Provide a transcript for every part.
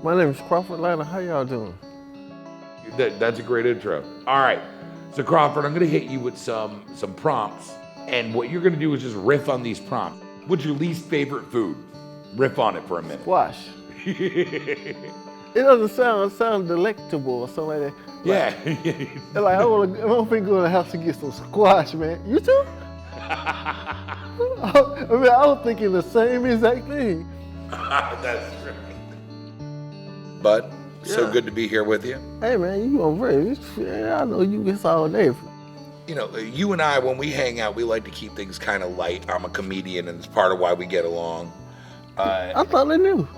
My name is Crawford. How y'all doing? That's a great intro. All right, so Crawford, I'm gonna hit you with some prompts, and what you're gonna do is just riff on these prompts. What's your least favorite food? Riff on it for a minute. Squash. It doesn't sound delectable or something like that. Yeah. Like I don't think go to the house to get some squash, man. You too? I was thinking the same exact thing. That's great. Bud, so good to be here with you. Hey man, you on great. I know you this all day. You know, you and I, when we hang out, we like to keep things kind of light. I'm a comedian, and it's part of why we get along. I thought they knew.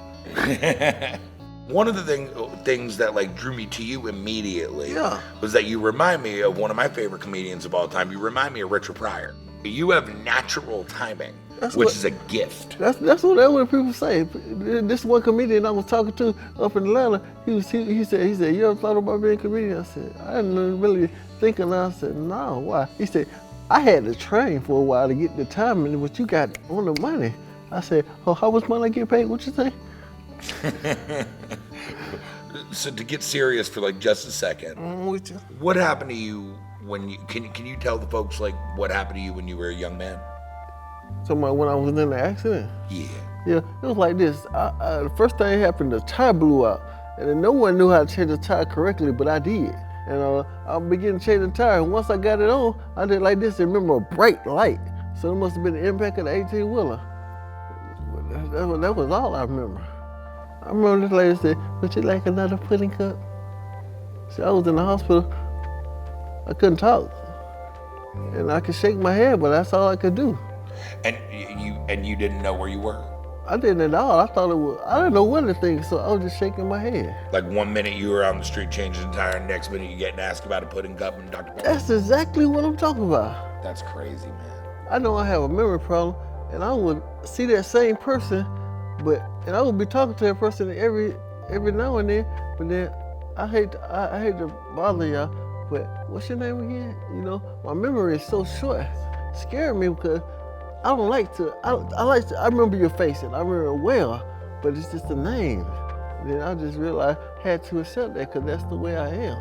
One of the things that like drew me to you immediately was that you remind me of one of my favorite comedians of all time. You remind me of Richard Pryor. You have natural timing, which is a gift. That's what people say. This one comedian I was talking to up in Atlanta, he said, you ever thought about being a comedian? I said, I didn't really think, and I said, no, why? He said, I had to train for a while to get the timing, but you got on the money. I said, oh, how much money I get paid? What you say? So to get serious for like just a second, what happened to you when you can you tell the folks like what happened to you when you were a young man? So when I was in the accident? Yeah, it was like this. The first thing that happened, the tire blew out, and then no one knew how to change the tire correctly, but I did. And I began to change the tire, and once I got it on, I did like this and remember a bright light. So it must have been the impact of the 18-wheeler. That was all I remember. I remember this lady said, would you like another pudding cup? See, I was in the hospital. I couldn't talk. And I could shake my head, but that's all I could do. And you didn't know where you were? I didn't at all. I didn't know what to think, so I was just shaking my head. Like 1 minute you were on the street changing the tire, and next minute you getting asked about a pudding cup and Dr. Pepper. That's exactly what I'm talking about. That's crazy, man. I know I have a memory problem, and I would see that same person, and I would be talking to that person every now and then, but then I hate to bother y'all, but what's your name again? You know, my memory is so short. It scared me because I don't like to, I remember your face and I remember it well, but it's just a name. And then I just realized I had to accept that because that's the way I am.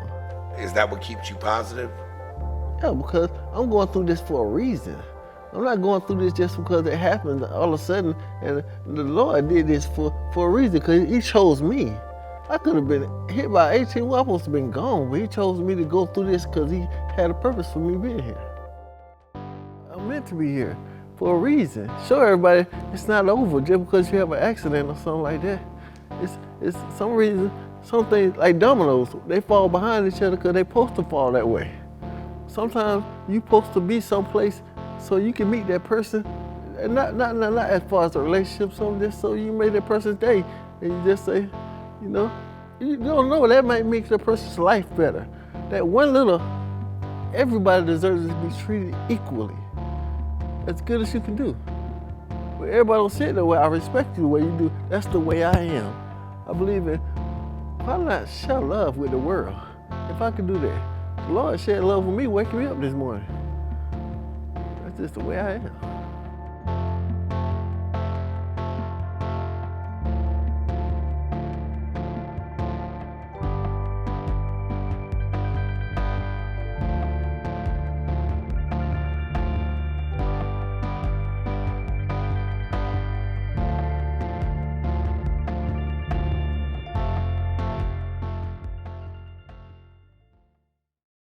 Is that what keeps you positive? Yeah, because I'm going through this for a reason. I'm not going through this just because it happened all of a sudden, and the Lord did this for a reason, because he chose me. I could have been hit by 18, well, I supposed to have been gone, but he chose me to go through this because he had a purpose for me being here. I'm meant to be here for a reason. Show everybody it's not over just because you have an accident or something like that. It's some reason, some things like dominoes, they fall behind each other because they're supposed to fall that way. Sometimes you're supposed to be someplace so you can meet that person, and not as far as a relationship, so just so you made that person's day, and you just say, you know, you don't know, that might make that person's life better. That one little, everybody deserves to be treated equally, as good as you can do. But everybody don't see it that way. I respect you the way you do. That's the way I am. I believe in, why not share love with the world? If I could do that. The Lord shared love with me, waking me up this morning. That's just the way I am.